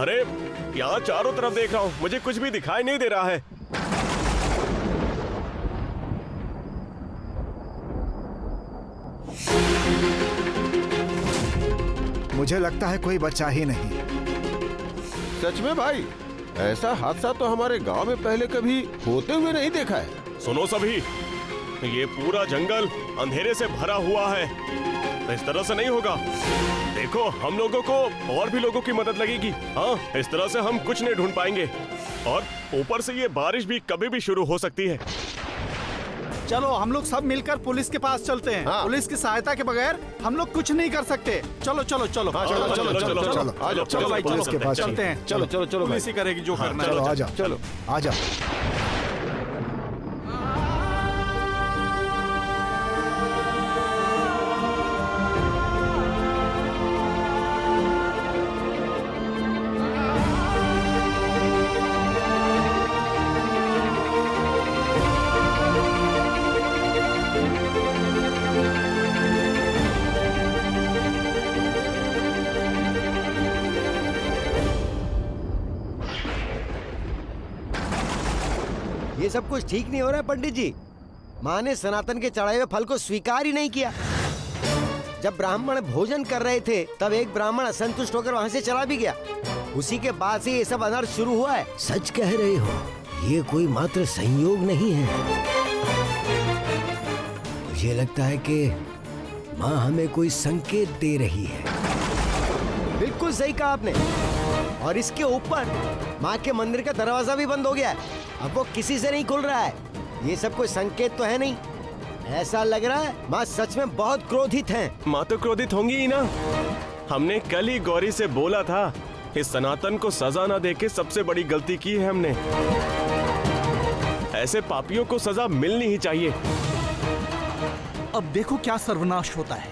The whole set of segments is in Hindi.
अरे यहाँ चारों तरफ देख रहा हूँ, मुझे कुछ भी दिखाई नहीं दे रहा है। मुझे लगता है कोई बचा ही नहीं। सच में भाई, ऐसा हादसा तो हमारे गांव में पहले कभी होते हुए नहीं देखा है। सुनो सभी, ये पूरा जंगल अंधेरे से भरा हुआ है, इस तरह से नहीं होगा। देखो, हम लोगों को और भी लोगों की मदद लगेगी। हाँ, इस तरह से हम कुछ नहीं ढूंढ पाएंगे, और ऊपर से ये बारिश भी कभी भी शुरू हो सकती है। चलो हम लोग सब मिलकर पुलिस के पास चलते हैं। हाँ। पुलिस की सहायता के बगैर हम लोग कुछ नहीं कर सकते। चलो चलो चलो हाँ, चलो चलो, चलो चलो, चलो चलो, चलो आ जाओ, चलो भाई, पुलिस के पास चलते हैं। चलो चलो चलो पुलिस ही करेगी जो करना है। चलो आ जाओ, चलो। आ जाओ। ये सब कुछ ठीक नहीं हो रहा है पंडित जी। माँ ने सनातन के चढ़ाए हुए फल को स्वीकार ही नहीं किया। जब ब्राह्मण भोजन कर रहे थे तब एक ब्राह्मण असंतुष्ट होकर वहाँ से चला भी गया। उसी के बाद से ये सब अनर्थ शुरू हुआ है। सच कह रहे हो, ये कोई मात्र संयोग नहीं है। मुझे लगता है कि माँ हमें कोई संकेत दे रही है। बिल्कुल सही कहा आपने। और इसके ऊपर माँ के मंदिर का दरवाजा भी बंद हो गया है। अब वो किसी से नहीं खुल रहा है। ये सब कोई संकेत तो है नहीं। ऐसा लग रहा है माँ सच में बहुत क्रोधित हैं। माँ तो क्रोधित होंगी ही ना। हमने कल ही गौरी से बोला था, इस सनातन को सजा न देके सबसे बड़ी गलती की है हमने। ऐसे पापियों को सजा मिलनी ही चाहिए। अब देखो क्या सर्वनाश होता है।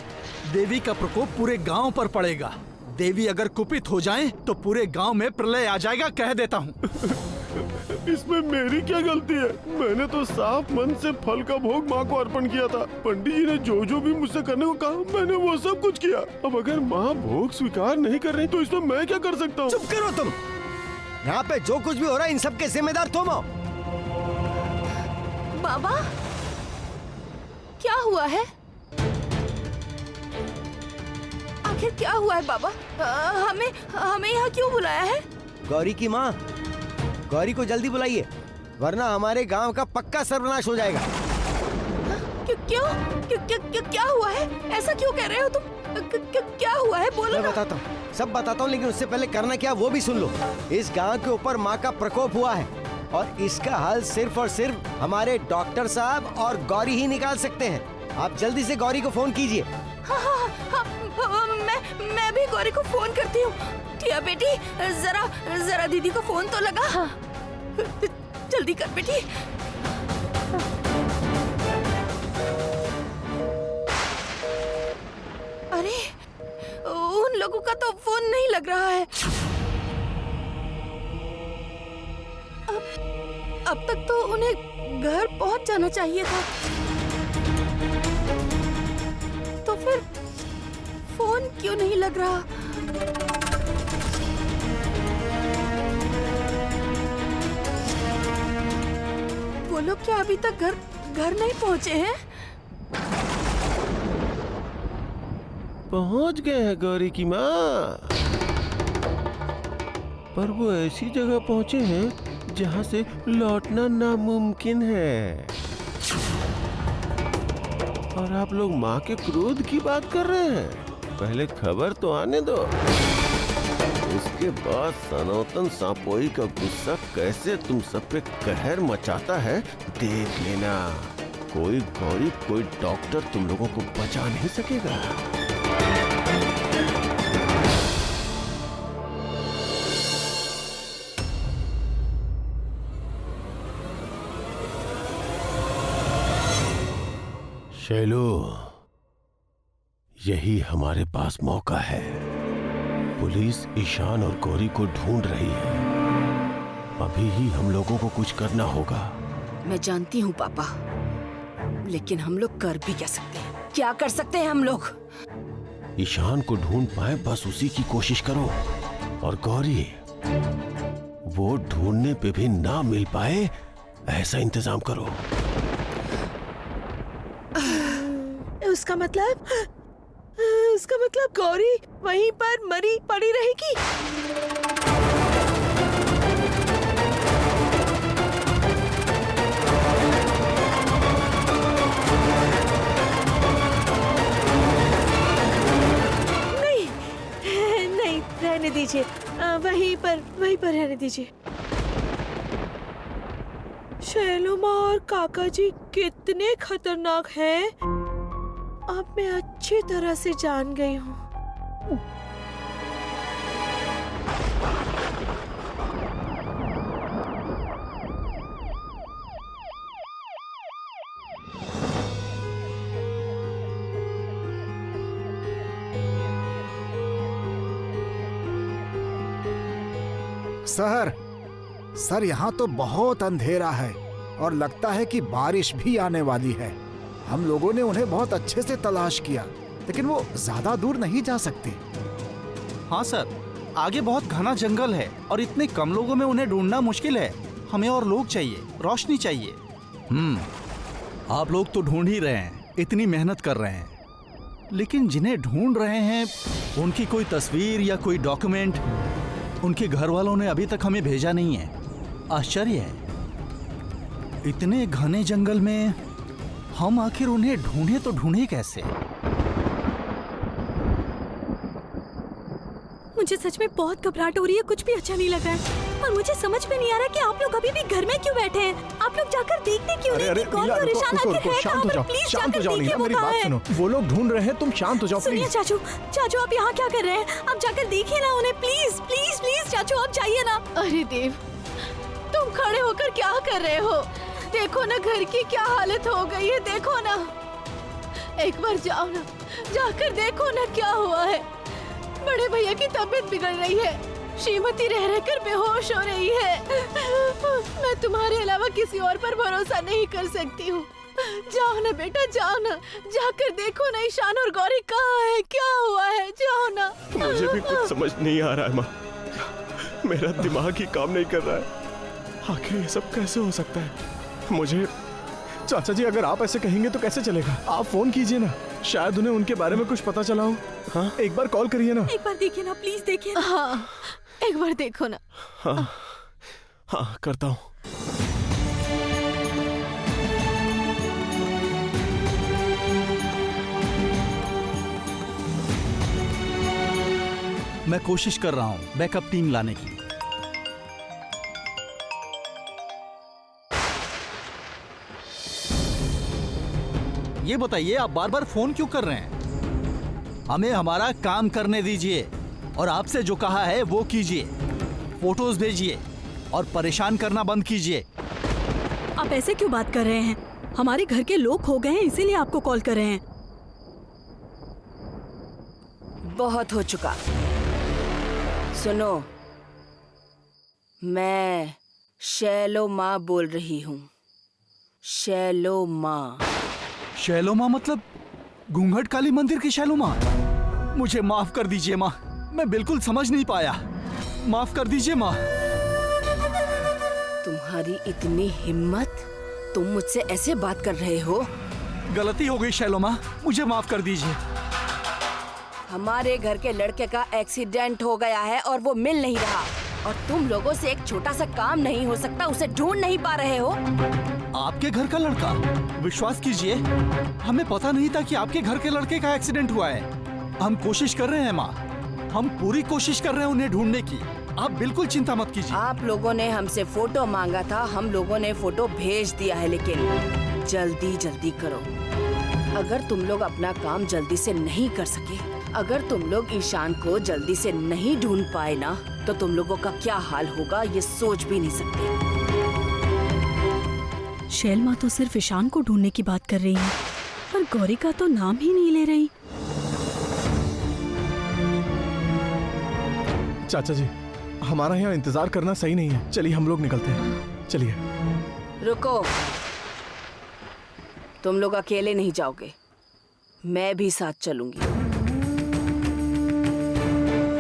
देवी का प्रकोप पूरे गांव पर पड़ेगा। देवी अगर कुपित हो जाएं, तो पूरे गांव में प्रलय आ जाएगा, कह देता हूँ। इसमें मेरी क्या गलती है? मैंने तो साफ मन से फल का भोग माँ को अर्पण किया था। पंडित जी ने जो जो भी मुझसे करने को कहा, मैंने वो सब कुछ किया। अब अगर माँ भोग स्वीकार नहीं कर रही तो इसमें मैं क्या कर सकता हूँ? चुप करो तुम। यहाँ पे जो कुछ भी हो रहा है इन सब के जिम्मेदार तुम हो। बाबा, क्या हुआ है? आखिर क्या हुआ है बाबा? हमें यहाँ क्यों बुलाया है? गौरी की माँ, गौरी को जल्दी बुलाइए, वरना हमारे गांव का पक्का सर्वनाश हो जाएगा। क्या हुआ है? ऐसा क्यों कह रहे हो तुम? क्या हुआ है? बोलो मैं ना। बताता हूँ, सब बताता हूँ, लेकिन उससे पहले करना क्या वो भी सुन लो। इस गांव के ऊपर माँ का प्रकोप हुआ है और इसका हल सिर्फ और सिर्फ हमारे डॉक्टर साहब और गौरी ही निकाल सकते हैं। आप जल्दी से गौरी को फोन कीजिए। हाँ, मैं भी गौरी को फोन करती हूँ। टिया बेटी, जरा दीदी को फोन तो लगा। हाँ। जल्दी कर बेटी। अरे, उन लोगों का तो फोन नहीं लग रहा है। अब तक तो उन्हें घर पहुंच जाना चाहिए था। तो फिर फोन क्यों नहीं लग रहा? वो लोग क्या अभी तक घर नहीं पहुंचे हैं? पहुंच गए हैं गौरी की माँ, पर वो ऐसी जगह पहुंचे हैं जहां से लौटना नामुमकिन है। और आप लोग माँ के क्रोध की बात कर रहे हैं। पहले खबर तो आने दो, उसके बाद सनातन सांपोई का गुस्सा कैसे तुम सब पे कहर मचाता है देख लेना। कोई गौरी, कोई डॉक्टर तुम लोगों को बचा नहीं सकेगा। शैलू, यही हमारे पास मौका है। पुलिस ईशान और गौरी को ढूंढ रही है। अभी ही हम लोगों को कुछ करना होगा। मैं जानती हूँ पापा, लेकिन हम लोग कर भी क्या सकते हैं? क्या कर सकते हैं हम लोग? ईशान को ढूंढ पाए, बस उसी की कोशिश करो। और गौरी, वो ढूंढने पे भी ना मिल पाए ऐसा इंतजाम करो। उसका मतलब गौरी वहीं पर मरी पड़ी रहेगी। नहीं, रहने दीजिए, वहीं पर रहने दीजिए। शैलो माँ और काका जी कितने खतरनाक हैं, अब मैं अच्छी तरह से जान गई हूँ। सर यहाँ तो बहुत अंधेरा है और लगता है कि बारिश भी आने वाली है। हम लोगों ने उन्हें बहुत अच्छे से तलाश किया, लेकिन वो ज्यादा दूर नहीं जा सकते। हाँ सर, आगे बहुत घना जंगल है और इतने कम लोगों में उन्हें ढूंढना मुश्किल है। हमें और लोग चाहिए, रोशनी चाहिए। आप लोग तो ढूंढ ही रहे हैं, इतनी मेहनत कर रहे हैं, लेकिन जिन्हें ढूंढ रहे हैं उनकी कोई तस्वीर या कोई डॉक्यूमेंट उनके घर वालों ने अभी तक हमें भेजा नहीं है। आश्चर्य है, इतने घने जंगल में हम आखिर उन्हें ढूंढे तो ढूंढे कैसे? मुझे सच में बहुत घबराहट हो रही है, कुछ भी अच्छा नहीं लग रहा है और मुझे समझ में नहीं आ रहा कि आप लोग अभी भी घर में क्यों बैठे हैं। आप लोग जाकर देखते क्यों नहीं कि गौरी और ईशान आखिर है कहाँ पर? प्लीज जाकर देखिए वो कहाँ है। वो लोग ढूंढ रहे हैं, तुम शांत हो जाओ सुनिए चाचू, आप यहाँ क्या कर रहे हैं? आप जाकर देखिए ना उन्हें, प्लीज प्लीज प्लीज चाचू, आप जाइए ना। अरे देव, तुम खड़े होकर क्या कर रहे हो? देखो ना घर की क्या हालत हो गई है, देखो ना। एक बार जाओ ना, जाकर देखो ना क्या हुआ है। बड़े भैया की तबीयत बिगड़ रही है, श्रीमती रह रहकर बेहोश हो रही है। मैं तुम्हारे अलावा किसी और पर भरोसा नहीं कर सकती हूँ। जाओ ना बेटा, जाओ ना, जाकर देखो ना ईशान और गौरी कहाँ है, क्या हुआ है, जाओ ना। मुझे भी कुछ समझ नहीं आ रहा है माँ, मेरा दिमाग ही काम नहीं कर रहा है। आखिर ये सब कैसे हो सकता है? मुझे चाचा जी, अगर आप ऐसे कहेंगे तो कैसे चलेगा? आप फोन कीजिए ना, शायद उन्हें उनके बारे में कुछ पता चला हो। हाँ, एक बार कॉल करिए ना। एक बार देखिए ना, प्लीज देखिए ना। हाँ, एक बार देखो ना। हाँ करता हूँ। मैं कोशिश कर रहा हूँ बैकअप टीम लाने की। ये बताइए, आप बार बार फोन क्यों कर रहे हैं? हमें हमारा काम करने दीजिए और आपसे जो कहा है वो कीजिए। फोटोज भेजिए और परेशान करना बंद कीजिए। आप ऐसे क्यों बात कर रहे हैं? हमारे घर के लोग खो गए हैं, इसीलिए आपको कॉल कर रहे हैं। बहुत हो चुका। सुनो, मैं शैलो माँ बोल रही हूँ। शैलो माँ। शैलो माँ मतलब घूंघट काली मंदिर की शैलो माँ? मुझे माफ कर दीजिए माँ, मैं बिल्कुल समझ नहीं पाया। माफ कर दीजिए माँ। तुम्हारी इतनी हिम्मत, तुम मुझसे ऐसे बात कर रहे हो? गलती हो गई शैलो माँ, मुझे माफ कर दीजिए। हमारे घर के लड़के का एक्सीडेंट हो गया है और वो मिल नहीं रहा, और तुम लोगों से एक छोटा सा काम नहीं हो सकता, उसे ढूंढ नहीं पा रहे हो। आपके घर का लड़का? विश्वास कीजिए, हमें पता नहीं था कि आपके घर के लड़के का एक्सीडेंट हुआ है। हम कोशिश कर रहे हैं माँ, हम पूरी कोशिश कर रहे हैं उन्हें ढूंढने की। आप बिल्कुल चिंता मत कीजिए। आप लोगों ने हमसे फोटो मांगा था, हम लोगों ने फोटो भेज दिया है, लेकिन जल्दी जल्दी करो। अगर तुम लोग अपना काम जल्दी से नहीं कर सके, अगर तुम लोग ईशान को जल्दी से नहीं ढूंढ पाए ना, तो तुम लोगों का क्या हाल होगा ये सोच भी नहीं सकते। शैल माँ तो सिर्फ ईशान को ढूंढने की बात कर रही है, पर गौरी का तो नाम ही नहीं ले रही। चाचा जी, हमारा यहाँ इंतजार करना सही नहीं है, चलिए हम लोग निकलते हैं। चलिए। रुको, तुम लोग अकेले नहीं जाओगे, मैं भी साथ चलूंगी।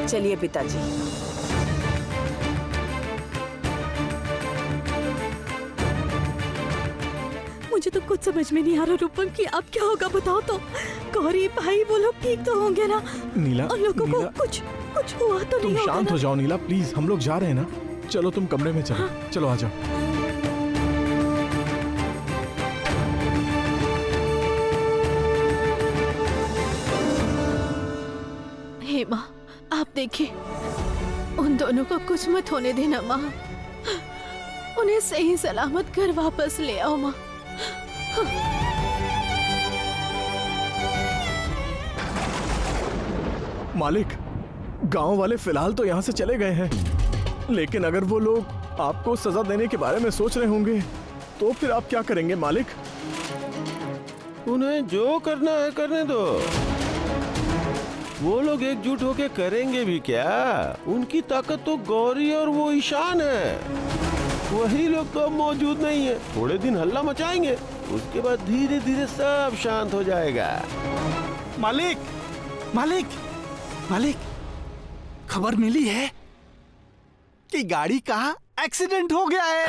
चलिए पिताजी। मुझे तो कुछ समझ में नहीं आ रहा रूपम कि अब क्या होगा, बताओ तो। गौरी भाई वो लोग ठीक तो होंगे ना? नीला, उन लोगों को नीला, कुछ हुआ तो तुम नहीं होगा शांत ना? हो जाओ नीला प्लीज, हम लोग जा रहे हैं ना। चलो तुम कमरे में चलो। चलो आ जाओ। हे माँ, आप देखिए, उन दोनों को कुछ मत होने देना माँ। उन्हें सही सलामत घर वापस ले आओ माँ। मालिक, गांव वाले फिलहाल तो यहाँ से चले गए हैं, लेकिन अगर वो लोग आपको सजा देने के बारे में सोच रहे होंगे तो फिर आप क्या करेंगे मालिक? उन्हें जो करना है करने दो। वो लोग एकजुट होके करेंगे भी क्या? उनकी ताकत तो गौरी और वो ईशान है। वही लोग तो अब मौजूद नहीं है। थोड़े दिन हल्ला मचाएंगे, उसके बाद धीरे धीरे सब शांत हो जाएगा। मालिक, मालिक, मालिक, खबर मिली है कि गाड़ी का एक्सीडेंट हो गया है।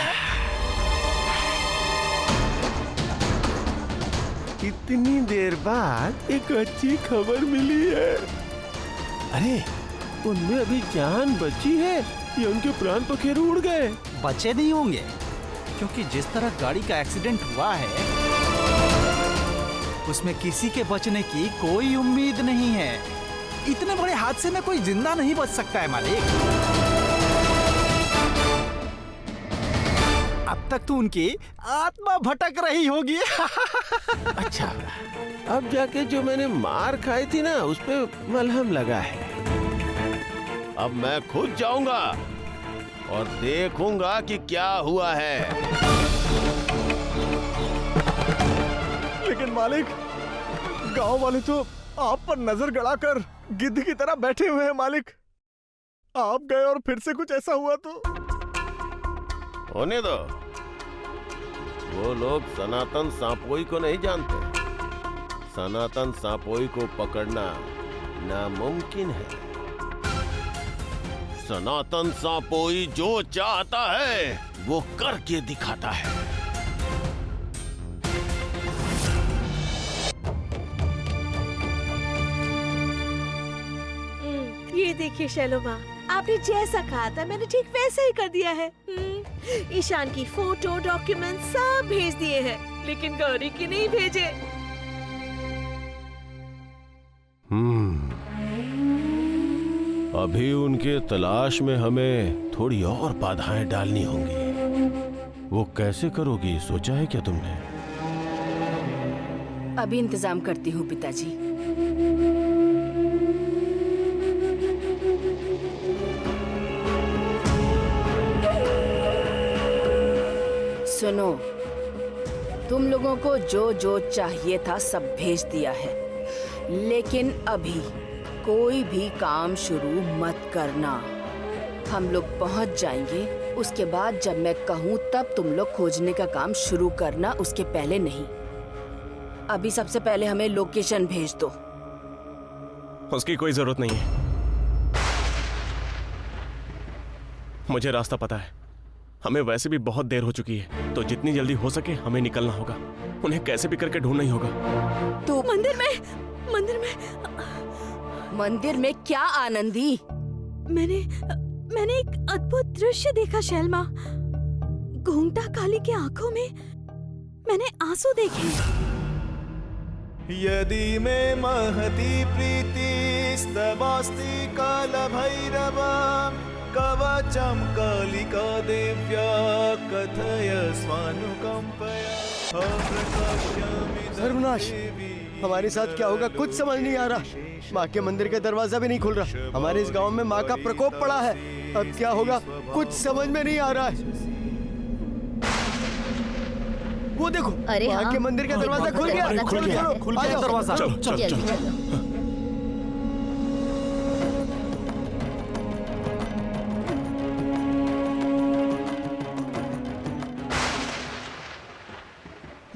इतनी देर बाद एक अच्छी खबर मिली है। अरे, उनमें अभी जान बची है या उनके प्राण तो खैर उड़ गए? बचे नहीं होंगे, क्योंकि जिस तरह गाड़ी का एक्सीडेंट हुआ है उसमें किसी के बचने की कोई उम्मीद नहीं है। इतने बड़े हादसे में कोई जिंदा नहीं बच सकता है मालिक। अब तक तो उनकी आत्मा भटक रही होगी। अच्छा, अब जाके जो मैंने मार खाई थी ना, उस पे मलहम लगा है। अब मैं खुद जाऊंगा और देखूंगा कि क्या हुआ है। लेकिन मालिक, गांव वाले तो आप पर नजर गड़ाकर गिद्ध की तरह बैठे हुए हैं मालिक। आप गए और फिर से कुछ ऐसा हुआ तो? होने दो। वो लोग सनातन सांपोई को नहीं जानते। सनातन सांपोई को पकड़ना नामुमकिन है। सनातन सांपोई जो चाहता है वो करके दिखाता है। ये देखिए शैलोमा, आपने जैसा कहा था मैंने ठीक वैसा ही कर दिया है। ईशान की फोटो, डॉक्यूमेंट सब भेज दिए हैं, लेकिन गौरी की नहीं भेजे। अभी उनके तलाश में हमें थोड़ी और बाधाएं डालनी होंगी। वो कैसे करोगी, सोचा है क्या तुमने? अभी इंतजाम करती हूँ पिताजी। सुनो, तुम लोगों को जो जो चाहिए था सब भेज दिया है, लेकिन अभी कोई भी काम शुरू मत करना। हम लोग पहुंच जाएंगे, उसके बाद जब मैं कहूं तब तुम लोग खोजने का काम शुरू करना, उसके पहले नहीं। अभी सबसे पहले हमें लोकेशन भेज दो। उसकी कोई जरूरत नहीं है, मुझे रास्ता पता है। हमें वैसे भी बहुत देर हो चुकी है, तो जितनी जल्दी हो सके हमें निकलना होगा। उन्हें कैसे भी करके ढूंढना ही होगा। तो मंदिर में क्या आनंदी? मैंने एक अद्भुत दृश्य देखा शैलमा। घूंघटा काली के आंखों में मैंने आंसू देखे। यदि मे महती प्रीतिस्तवास्ति कालभैरव कवचं कालिका देव्या कथय स्वानुकंपया प्रकाश्यामि। सर्वनाश, हमारे साथ क्या होगा कुछ समझ नहीं आ रहा। माँ के मंदिर का दरवाजा भी नहीं खुल रहा। हमारे इस गांव में माँ का प्रकोप पड़ा है। अब क्या होगा कुछ समझ में नहीं आ रहा है। वो देखो, अरे माँ के मंदिर का दरवाजा खुल गया। खुल गया, खुल गया दरवाजा। चलो चलो चलो।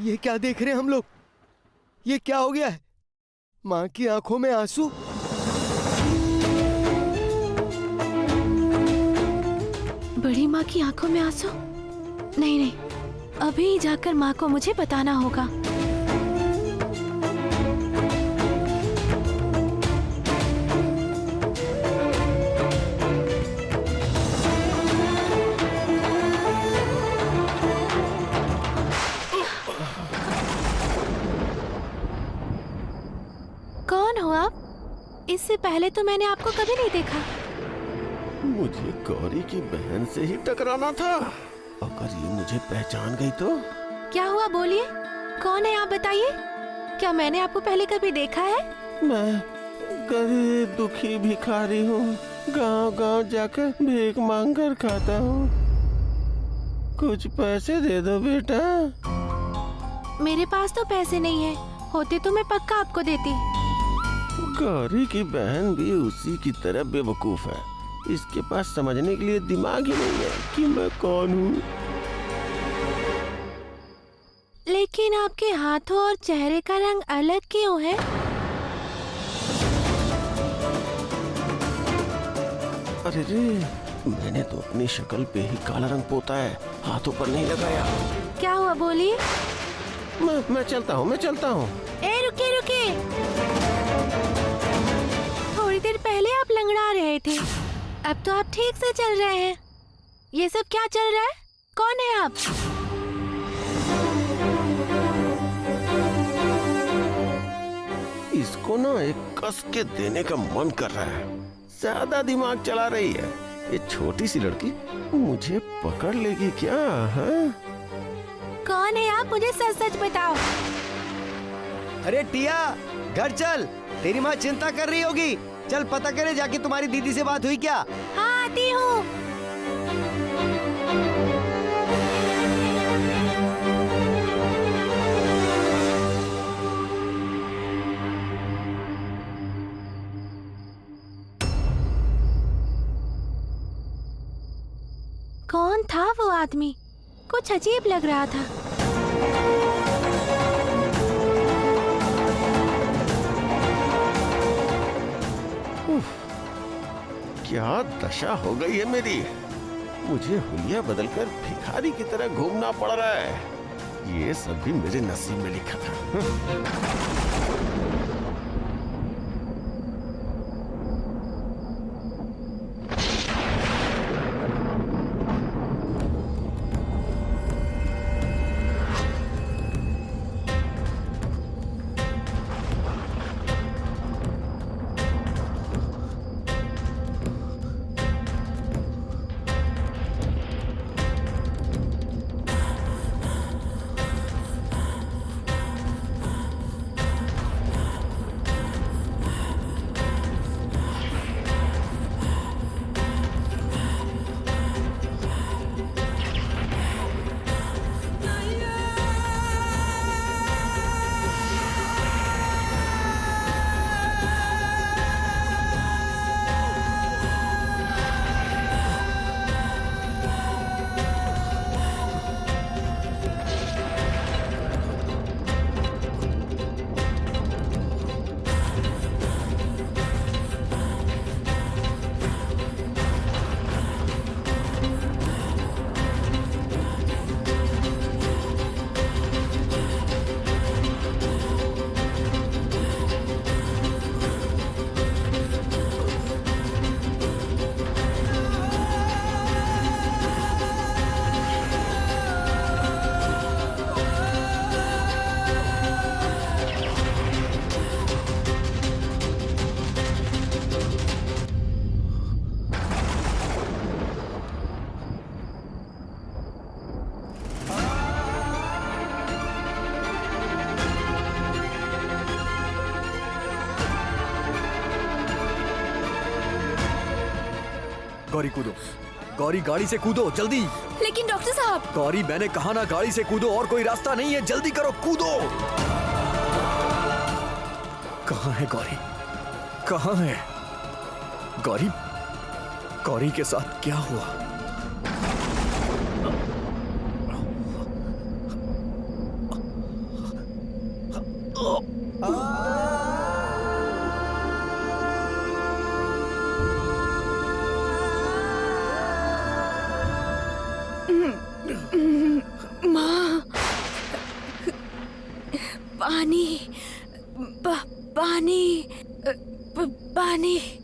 ये क्या देख रहे हैं हम लोग? ये क्या हो गया है? माँ की आंखों में आंसू। बड़ी माँ की आंखों में आंसू? नहीं नहीं, अभी जाकर माँ को मुझे बताना होगा। कौन हो आप? इससे पहले तो मैंने आपको कभी नहीं देखा। मुझे गौरी की बहन से ही टकराना था। अगर ये मुझे पहचान गई तो? क्या हुआ बोलिए, कौन है आप बताइए? क्या मैंने आपको पहले कभी देखा है? मैं गरीब दुखी भिखारी हूँ, गांव-गांव जाकर भीख मांग कर खाता हूँ। कुछ पैसे दे दो बेटा। मेरे पास तो पैसे नहीं है, होते तो मैं पक्का आपको देती। गौरी की बहन भी उसी की तरह बेवकूफ है। इसके पास समझने के लिए दिमाग ही नहीं है कि मैं कौन हूँ। लेकिन आपके हाथों और चेहरे का रंग अलग क्यों है? अरे रे, मैंने तो अपनी शक्ल पे ही काला रंग पोता है, हाथों पर नहीं लगाया। क्या हुआ बोलिए? मैं चलता हूँ। ए रुके रुके, थोड़ी देर पहले आप लंगड़ा रहे थे, अब तो आप ठीक से चल रहे हैं। ये सब क्या चल रहा है? कौन है आप? इसको ना एक कस के देने का मन कर रहा है। ज्यादा दिमाग चला रही है। ये छोटी सी लड़की मुझे पकड़ लेगी क्या? हाँ? कौन है आप? मुझे सच सच बताओ। अरे टिया, घर चल, तेरी माँ चिंता कर रही होगी। चल पता करे जाके तुम्हारी दीदी से बात हुई क्या? हाँ आती हूँ। कौन था वो आदमी? कुछ अजीब लग रहा था। क्या दशा हो गई है मेरी। मुझे हुलिया बदलकर भिखारी की तरह घूमना पड़ रहा है। ये सब भी मेरे नसीब में लिखा था। गौरी कूदो, गौरी गाड़ी से कूदो जल्दी। लेकिन डॉक्टर साहब। गौरी मैंने कहा ना गाड़ी से कूदो, और कोई रास्ता नहीं है, जल्दी करो कूदो। कहाँ है गौरी? कहाँ है गौरी? गौरी के साथ क्या हुआ? माँ। पानी